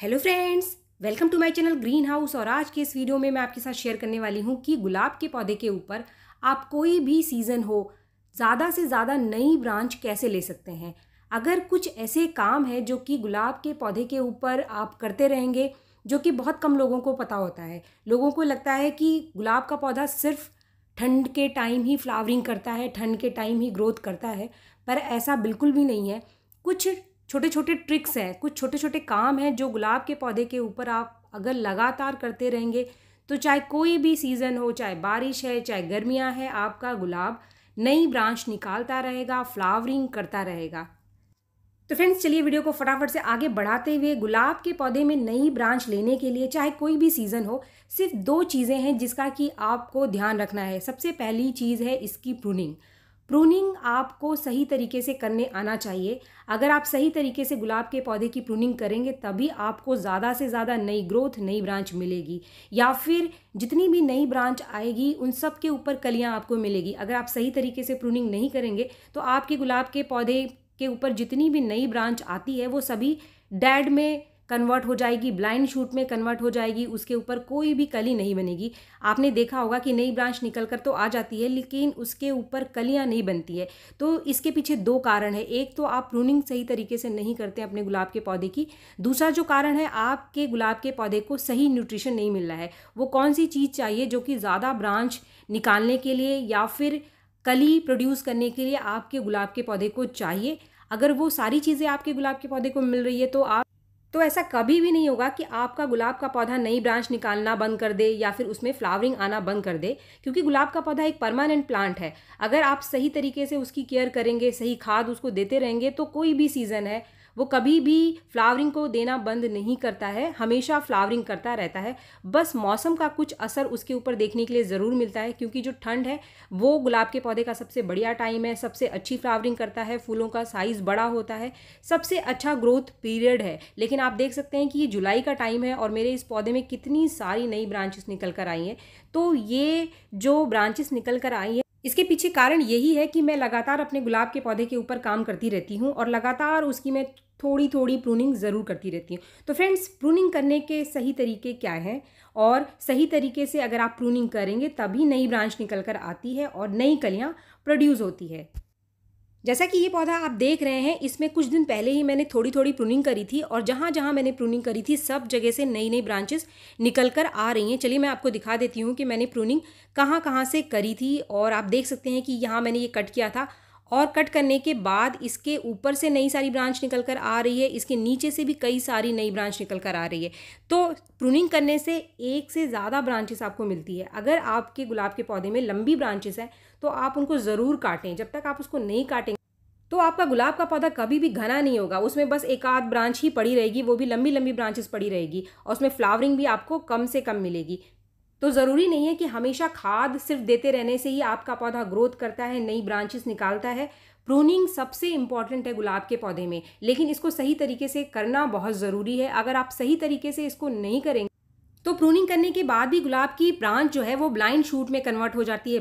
Hello friends, welcome to my channel green house. और आज के इस वीडियो में मैं आपके साथ शेयर करने वाली हूँ कि गुलाब के पौधे के ऊपर आप कोई भी सीज़न हो ज़्यादा से ज़्यादा नई ब्रांच कैसे ले सकते हैं। अगर कुछ ऐसे काम है जो कि गुलाब के पौधे के ऊपर आप करते रहेंगे, जो कि बहुत कम लोगों को पता होता है। लोगों को लगता है कि गुलाब का पौधा सिर्फ ठंड के टाइम ही फ्लावरिंग करता है, ठंड के टाइम ही ग्रोथ करता है, पर ऐसा बिल्कुल भी नहीं है। कुछ छोटे छोटे ट्रिक्स हैं, कुछ छोटे छोटे काम हैं जो गुलाब के पौधे के ऊपर आप अगर लगातार करते रहेंगे तो चाहे कोई भी सीज़न हो, चाहे बारिश है, चाहे गर्मियां है, आपका गुलाब नई ब्रांच निकालता रहेगा, फ्लावरिंग करता रहेगा। तो फ्रेंड्स, चलिए वीडियो को फटाफट से आगे बढ़ाते हुए, गुलाब के पौधे में नई ब्रांच लेने के लिए चाहे कोई भी सीज़न हो, सिर्फ दो चीज़ें हैं जिसका कि आपको ध्यान रखना है। सबसे पहली चीज़ है इसकी प्रूनिंग। प्रूनिंग आपको सही तरीके से करने आना चाहिए। अगर आप सही तरीके से गुलाब के पौधे की प्रूनिंग करेंगे तभी आपको ज़्यादा से ज़्यादा नई ग्रोथ, नई ब्रांच मिलेगी, या फिर जितनी भी नई ब्रांच आएगी उन सब के ऊपर कलियां आपको मिलेगी। अगर आप सही तरीके से प्रूनिंग नहीं करेंगे तो आपके गुलाब के पौधे के ऊपर जितनी भी नई ब्रांच आती है वो सभी डेड में कन्वर्ट हो जाएगी, ब्लाइंड शूट में कन्वर्ट हो जाएगी, उसके ऊपर कोई भी कली नहीं बनेगी। आपने देखा होगा कि नई ब्रांच निकल कर तो आ जाती है लेकिन उसके ऊपर कलियां नहीं बनती है। तो इसके पीछे दो कारण है। एक तो आप प्रूनिंग सही तरीके से नहीं करते अपने गुलाब के पौधे की। दूसरा जो कारण है, आपके गुलाब के पौधे को सही न्यूट्रिशन नहीं मिल रहा है। वो कौन सी चीज़ चाहिए जो कि ज़्यादा ब्रांच निकालने के लिए या फिर कली प्रोड्यूस करने के लिए आपके गुलाब के पौधे को चाहिए। अगर वो सारी चीज़ें आपके गुलाब के पौधे को मिल रही है तो ऐसा कभी भी नहीं होगा कि आपका गुलाब का पौधा नई ब्रांच निकालना बंद कर दे या फिर उसमें फ्लावरिंग आना बंद कर दे, क्योंकि गुलाब का पौधा एक परमानेंट प्लांट है। अगर आप सही तरीके से उसकी केयर करेंगे, सही खाद उसको देते रहेंगे, तो कोई भी सीज़न है वो कभी भी फ्लावरिंग को देना बंद नहीं करता है, हमेशा फ्लावरिंग करता रहता है। बस मौसम का कुछ असर उसके ऊपर देखने के लिए ज़रूर मिलता है, क्योंकि जो ठंड है वो गुलाब के पौधे का सबसे बढ़िया टाइम है, सबसे अच्छी फ्लावरिंग करता है, फूलों का साइज़ बड़ा होता है, सबसे अच्छा ग्रोथ पीरियड है। लेकिन आप देख सकते हैं कि ये जुलाई का टाइम है और मेरे इस पौधे में कितनी सारी नई ब्रांचेस निकल कर आई हैं। तो ये जो ब्रांचेस निकल कर आई हैं, इसके पीछे कारण यही है कि मैं लगातार अपने गुलाब के पौधे के ऊपर काम करती रहती हूँ और लगातार उसकी मैं थोड़ी थोड़ी प्रूनिंग ज़रूर करती रहती हूँ। तो फ्रेंड्स, प्रूनिंग करने के सही तरीके क्या हैं और सही तरीके से अगर आप प्रूनिंग करेंगे तभी नई ब्रांच निकल कर आती है और नई कलियाँ प्रोड्यूस होती है। जैसा कि ये पौधा आप देख रहे हैं, इसमें कुछ दिन पहले ही मैंने थोड़ी थोड़ी प्रूनिंग करी थी और जहाँ जहाँ मैंने प्रूनिंग करी थी सब जगह से नई नई ब्रांचेस निकल कर आ रही हैं। चलिए मैं आपको दिखा देती हूँ कि मैंने प्रूनिंग कहाँ कहाँ से करी थी। और आप देख सकते हैं कि यहाँ मैंने ये कट किया था और कट करने के बाद इसके ऊपर से नई सारी ब्रांच निकल कर आ रही है, इसके नीचे से भी कई सारी नई ब्रांच निकल कर आ रही है। तो प्रूनिंग करने से एक से ज़्यादा ब्रांचेस आपको मिलती है। अगर आपके गुलाब के पौधे में लंबी ब्रांचेस हैं तो आप उनको ज़रूर काटें। जब तक आप उसको नहीं काटेंगे तो आपका गुलाब का पौधा कभी भी घना नहीं होगा, उसमें बस एक आध ब्रांच ही पड़ी रहेगी, वो भी लंबी लंबी ब्रांचेस पड़ी रहेगी और उसमें फ्लावरिंग भी आपको कम से कम मिलेगी। तो ज़रूरी नहीं है कि हमेशा खाद सिर्फ देते रहने से ही आपका पौधा ग्रोथ करता है, नई ब्रांचेस निकालता है। प्रूनिंग सबसे इंपॉर्टेंट है गुलाब के पौधे में, लेकिन इसको सही तरीके से करना बहुत ज़रूरी है। अगर आप सही तरीके से इसको नहीं करेंगे तो प्रूनिंग करने के बाद भी गुलाब की ब्रांच जो है वो ब्लाइंड शूट में कन्वर्ट हो जाती है।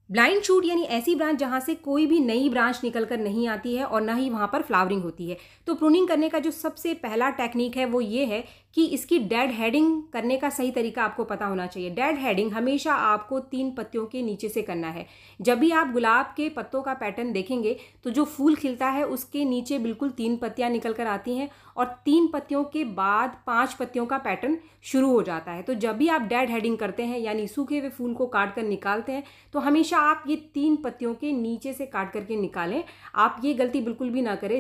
ब्लाइंड शूट यानी ऐसी ब्रांच जहां से कोई भी नई ब्रांच निकल कर नहीं आती है और ना ही वहां पर फ्लावरिंग होती है। तो प्रूनिंग करने का जो सबसे पहला टेक्निक है वो ये है कि इसकी डेड हेडिंग करने का सही तरीका आपको पता होना चाहिए। डेड हेडिंग हमेशा आपको 3 पत्तियों के नीचे से करना है। जब भी आप गुलाब के पत्तों का पैटर्न देखेंगे तो जो फूल खिलता है उसके नीचे बिल्कुल 3 पत्तियां निकल कर आती हैं और 3 पत्तियों के बाद 5 पत्तियों का पैटर्न शुरू हो जाता है। तो जब भी आप डेड हेडिंग करते हैं यानी सूखे हुए फूल को काट कर निकालते हैं तो हमेशा आप ये 3 पत्तियों के नीचे से काट करके निकालें। आप ये गलती बिल्कुल भी ना करें,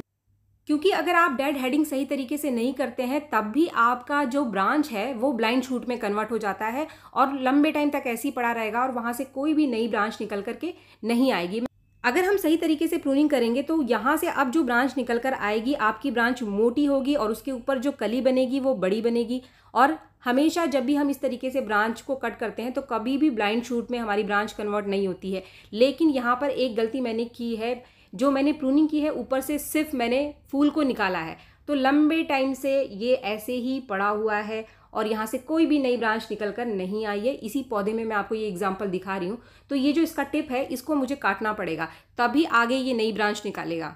क्योंकि अगर आप डेड हेडिंग सही तरीके से नहीं करते हैं तब भी आपका जो ब्रांच है वो ब्लाइंड शूट में कन्वर्ट हो जाता है और लंबे टाइम तक ऐसे ही पड़ा रहेगा और वहां से कोई भी नई ब्रांच निकल करके नहीं आएगी। अगर हम सही तरीके से प्रूनिंग करेंगे तो यहाँ से अब जो ब्रांच निकल कर आएगी, आपकी ब्रांच मोटी होगी और उसके ऊपर जो कली बनेगी वो बड़ी बनेगी। और हमेशा जब भी हम इस तरीके से ब्रांच को कट करते हैं तो कभी भी ब्लाइंड शूट में हमारी ब्रांच कन्वर्ट नहीं होती है। लेकिन यहाँ पर एक गलती मैंने की है, जो मैंने प्रूनिंग की है ऊपर से सिर्फ मैंने फूल को निकाला है, तो लंबे टाइम से ये ऐसे ही पड़ा हुआ है और यहाँ से कोई भी नई ब्रांच निकल कर नहीं आई है। इसी पौधे में मैं आपको ये एग्जांपल दिखा रही हूँ। तो ये जो इसका टिप है इसको मुझे काटना पड़ेगा, तभी आगे ये नई ब्रांच निकालेगा।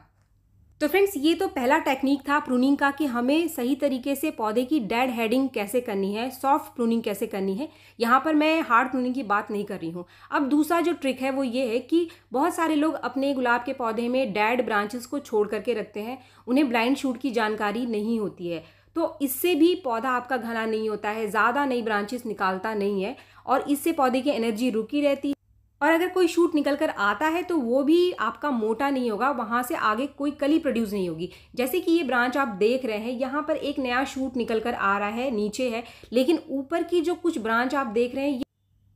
तो फ्रेंड्स, ये तो पहला टेक्निक था प्रूनिंग का कि हमें सही तरीके से पौधे की डेड हेडिंग कैसे करनी है, सॉफ्ट प्रूनिंग कैसे करनी है। यहाँ पर मैं हार्ड प्रूनिंग की बात नहीं कर रही हूँ। अब दूसरा जो ट्रिक है वो ये है कि बहुत सारे लोग अपने गुलाब के पौधे में डेड ब्रांचेस को छोड़ करके रखते हैं, उन्हें ब्लाइंड शूट की जानकारी नहीं होती है। तो इससे भी पौधा आपका घना नहीं होता है, ज़्यादा नई ब्रांचेस निकालता नहीं है और इससे पौधे की एनर्जी रुकी रहती है। और अगर कोई शूट निकल कर आता है तो वो भी आपका मोटा नहीं होगा, वहाँ से आगे कोई कली प्रोड्यूस नहीं होगी। जैसे कि ये ब्रांच आप देख रहे हैं, यहाँ पर एक नया शूट निकल कर आ रहा है, नीचे है, लेकिन ऊपर की जो कुछ ब्रांच आप देख रहे हैं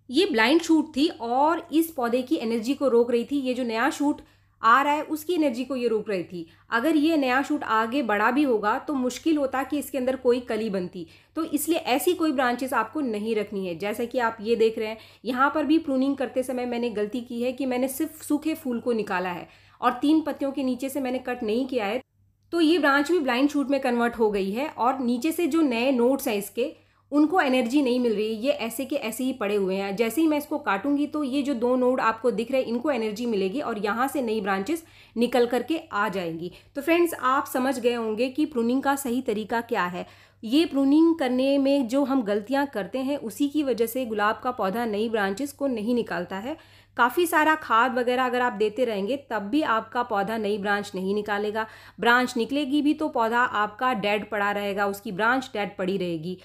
ये ब्लाइंड शूट थी और इस पौधे की एनर्जी को रोक रही थी। ये जो नया शूट आ रहा है उसकी एनर्जी को ये रोक रही थी। अगर ये नया शूट आगे बढ़ा भी होगा तो मुश्किल होता कि इसके अंदर कोई कली बनती। तो इसलिए ऐसी कोई ब्रांचेस आपको नहीं रखनी है। जैसे कि आप ये देख रहे हैं, यहाँ पर भी प्रूनिंग करते समय मैंने गलती की है कि मैंने सिर्फ सूखे फूल को निकाला है और 3 पत्तियों के नीचे से मैंने कट नहीं किया है। तो ये ब्रांच भी ब्लाइंड शूट में कन्वर्ट हो गई है और नीचे से जो नए नोड्स हैं इसके, उनको एनर्जी नहीं मिल रही है, ये ऐसे के ऐसे ही पड़े हुए हैं। जैसे ही मैं इसको काटूंगी तो ये जो 2 नोड आपको दिख रहे हैं इनको एनर्जी मिलेगी और यहाँ से नई ब्रांचेस निकल करके आ जाएंगी। तो फ्रेंड्स, आप समझ गए होंगे कि प्रूनिंग का सही तरीका क्या है। ये प्रूनिंग करने में जो हम गलतियाँ करते हैं उसी की वजह से गुलाब का पौधा नई ब्रांचेस को नहीं निकालता है। काफ़ी सारा खाद वगैरह अगर आप देते रहेंगे तब भी आपका पौधा नई ब्रांच नहीं निकालेगा। ब्रांच निकलेगी भी तो पौधा आपका डेड पड़ा रहेगा, उसकी ब्रांच डेड पड़ी रहेगी।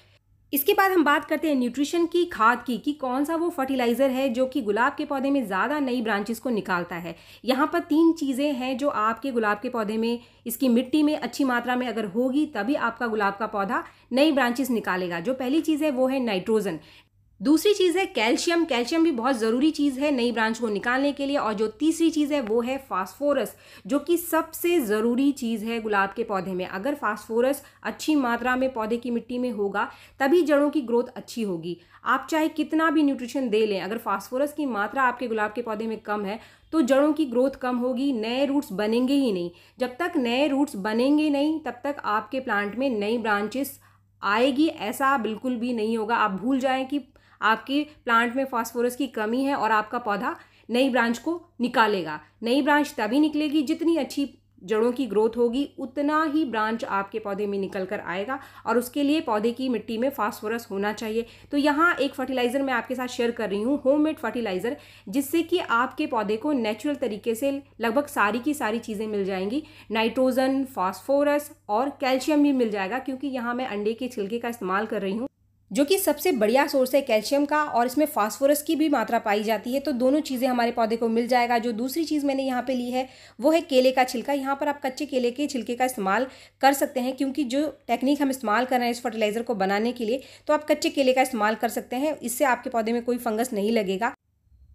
इसके बाद हम बात करते हैं न्यूट्रिशन की, खाद की, कि कौन सा वो फर्टिलाइज़र है जो कि गुलाब के पौधे में ज़्यादा नई ब्रांचेस को निकालता है। यहाँ पर 3 चीज़ें हैं जो आपके गुलाब के पौधे में, इसकी मिट्टी में अच्छी मात्रा में अगर होगी तभी आपका गुलाब का पौधा नई ब्रांचेस निकालेगा। जो पहली चीज़ है वो है नाइट्रोजन। दूसरी चीज़ है कैल्शियम। कैल्शियम भी बहुत ज़रूरी चीज़ है नई ब्रांच को निकालने के लिए। और जो तीसरी चीज़ है वो है फास्फोरस, जो कि सबसे ज़रूरी चीज़ है गुलाब के पौधे में। अगर फास्फोरस अच्छी मात्रा में पौधे की मिट्टी में होगा तभी जड़ों की ग्रोथ अच्छी होगी। आप चाहे कितना भी न्यूट्रिशन दे लें, अगर फास्फोरस की मात्रा आपके गुलाब के पौधे में कम है तो जड़ों की ग्रोथ कम होगी, नए रूट्स बनेंगे ही नहीं। जब तक नए रूट्स बनेंगे नहीं तब तक आपके प्लांट में नई ब्रांचेस आएगी ऐसा बिल्कुल भी नहीं होगा। आप भूल जाएं कि आपके प्लांट में फास्फोरस की कमी है और आपका पौधा नई ब्रांच को निकालेगा। नई ब्रांच तभी निकलेगी जितनी अच्छी जड़ों की ग्रोथ होगी, उतना ही ब्रांच आपके पौधे में निकल कर आएगा और उसके लिए पौधे की मिट्टी में फास्फोरस होना चाहिए। तो यहाँ एक फर्टिलाइज़र मैं आपके साथ शेयर कर रही हूँ, होममेड फर्टिलाइज़र, जिससे कि आपके पौधे को नेचुरल तरीके से लगभग सारी की सारी चीज़ें मिल जाएंगी। नाइट्रोजन, फास्फोरस और कैल्शियम भी मिल जाएगा, क्योंकि यहाँ मैं अंडे के छिलके का इस्तेमाल कर रही हूँ जो कि सबसे बढ़िया सोर्स है कैल्शियम का, और इसमें फास्फोरस की भी मात्रा पाई जाती है। तो दोनों चीज़ें हमारे पौधे को मिल जाएगा। जो दूसरी चीज़ मैंने यहाँ पे ली है वो है केले का छिलका। यहाँ पर आप कच्चे केले के छिलके का इस्तेमाल कर सकते हैं, क्योंकि जो टेक्निक हम इस्तेमाल कर रहे हैं इस फर्टिलाइज़र को बनाने के लिए, तो आप कच्चे केले का इस्तेमाल कर सकते हैं। इससे आपके पौधे में कोई फंगस नहीं लगेगा।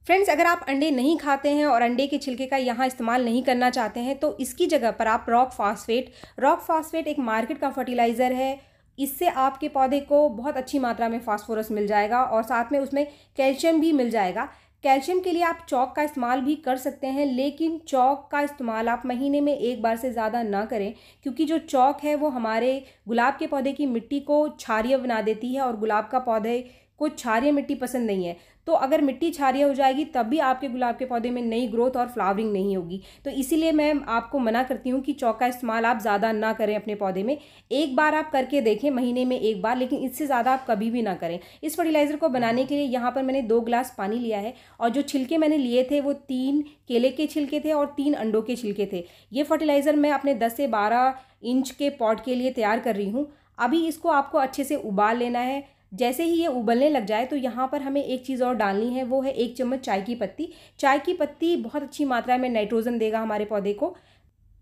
फ्रेंड्स, अगर आप अंडे नहीं खाते हैं और अंडे के छिलके का यहाँ इस्तेमाल नहीं करना चाहते हैं तो इसकी जगह पर आप रॉक फास्फेट एक मार्केट का फर्टिलाइज़र है। इससे आपके पौधे को बहुत अच्छी मात्रा में फास्फोरस मिल जाएगा और साथ में उसमें कैल्शियम भी मिल जाएगा। कैल्शियम के लिए आप चॉक का इस्तेमाल भी कर सकते हैं, लेकिन चॉक का इस्तेमाल आप महीने में 1 बार से ज़्यादा ना करें, क्योंकि जो चॉक है वो हमारे गुलाब के पौधे की मिट्टी को क्षारीय बना देती है और गुलाब का पौधे को क्षारीय मिट्टी पसंद नहीं है। तो अगर मिट्टी क्षारीय हो जाएगी तब भी आपके गुलाब के पौधे में नई ग्रोथ और फ्लावरिंग नहीं होगी। तो इसीलिए मैं आपको मना करती हूँ कि चॉक का इस्तेमाल आप ज़्यादा ना करें अपने पौधे में। 1 बार आप करके देखें, महीने में 1 बार, लेकिन इससे ज़्यादा आप कभी भी ना करें। इस फर्टिलाइज़र को बनाने के लिए यहाँ पर मैंने 2 गिलास पानी लिया है और जो छिलके मैंने लिए थे वो 3 केले के छिलके थे और 3 अंडों के छिलके थे। ये फर्टिलाइज़र मैं अपने 10 से 12 इंच के पॉट के लिए तैयार कर रही हूँ। अभी इसको आपको अच्छे से उबाल लेना है। जैसे ही ये उबलने लग जाए तो यहाँ पर हमें एक चीज़ और डालनी है, वो है 1 चम्मच चाय की पत्ती। चाय की पत्ती बहुत अच्छी मात्रा में नाइट्रोजन देगा हमारे पौधे को।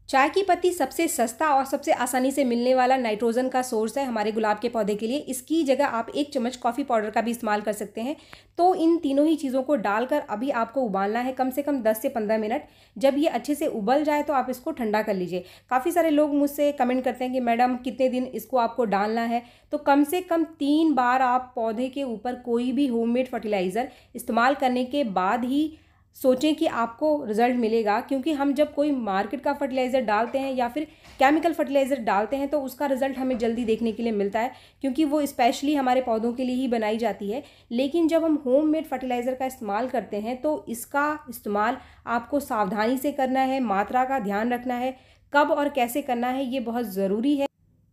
चाय की पत्ती सबसे सस्ता और सबसे आसानी से मिलने वाला नाइट्रोजन का सोर्स है हमारे गुलाब के पौधे के लिए। इसकी जगह आप 1 चम्मच कॉफ़ी पाउडर का भी इस्तेमाल कर सकते हैं। तो इन तीनों ही चीज़ों को डालकर अभी आपको उबालना है कम से कम 10 से 15 मिनट। जब ये अच्छे से उबल जाए तो आप इसको ठंडा कर लीजिए। काफ़ी सारे लोग मुझसे कमेंट करते हैं कि मैडम कितने दिन इसको आपको डालना है। तो कम से कम 3 बार आप पौधे के ऊपर कोई भी होममेड फर्टिलाइज़र इस्तेमाल करने के बाद ही सोचें कि आपको रिज़ल्ट मिलेगा, क्योंकि हम जब कोई मार्केट का फर्टिलाइज़र डालते हैं या फिर केमिकल फर्टिलाइज़र डालते हैं तो उसका रिज़ल्ट हमें जल्दी देखने के लिए मिलता है, क्योंकि वो स्पेशली हमारे पौधों के लिए ही बनाई जाती है। लेकिन जब हम होममेड फर्टिलाइज़र का इस्तेमाल करते हैं तो इसका इस्तेमाल आपको सावधानी से करना है, मात्रा का ध्यान रखना है। कब और कैसे करना है ये बहुत ज़रूरी है।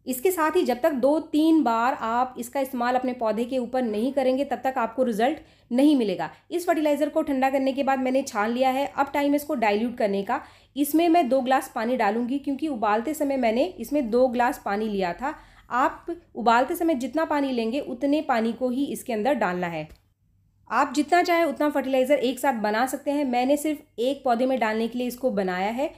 इसके साथ ही जब तक 2-3 बार आप इसका इस्तेमाल अपने पौधे के ऊपर नहीं करेंगे तब तक आपको रिजल्ट नहीं मिलेगा। इस फर्टिलाइज़र को ठंडा करने के बाद मैंने छान लिया है। अब टाइम इसको डाइल्यूट करने का। इसमें मैं 2 ग्लास पानी डालूंगी, क्योंकि उबालते समय मैंने इसमें 2 ग्लास पानी लिया था। आप उबालते समय जितना पानी लेंगे उतने पानी को ही इसके अंदर डालना है। आप जितना चाहे उतना फर्टिलाइज़र एक साथ बना सकते हैं। मैंने सिर्फ एक पौधे में डालने के लिए इसको बनाया है।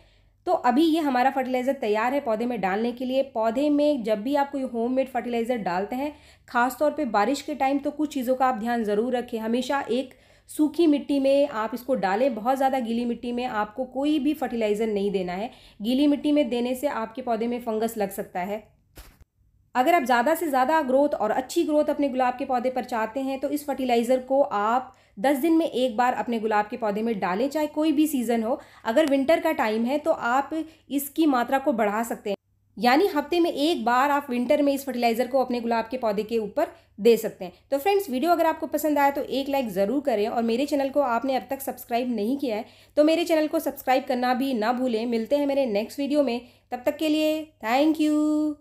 तो अभी ये हमारा फर्टिलाइज़र तैयार है पौधे में डालने के लिए। पौधे में जब भी आप कोई होममेड फर्टिलाइज़र डालते हैं, ख़ासतौर पे बारिश के टाइम, तो कुछ चीज़ों का आप ध्यान ज़रूर रखें। हमेशा एक सूखी मिट्टी में आप इसको डालें। बहुत ज़्यादा गीली मिट्टी में आपको कोई भी फर्टिलाइज़र नहीं देना है। गीली मिट्टी में देने से आपके पौधे में फंगस लग सकता है। अगर आप ज़्यादा से ज़्यादा ग्रोथ और अच्छी ग्रोथ अपने गुलाब के पौधे पर चाहते हैं तो इस फर्टिलाइज़र को आप 10 दिन में एक बार अपने गुलाब के पौधे में डालें, चाहे कोई भी सीज़न हो। अगर विंटर का टाइम है तो आप इसकी मात्रा को बढ़ा सकते हैं, यानी हफ्ते में एक बार आप विंटर में इस फर्टिलाइज़र को अपने गुलाब के पौधे के ऊपर दे सकते हैं। तो फ्रेंड्स, वीडियो अगर आपको पसंद आया तो एक लाइक ज़रूर करें, और मेरे चैनल को आपने अब तक सब्सक्राइब नहीं किया है तो मेरे चैनल को सब्सक्राइब करना भी ना भूलें। मिलते हैं मेरे नेक्स्ट वीडियो में, तब तक के लिए थैंक यू।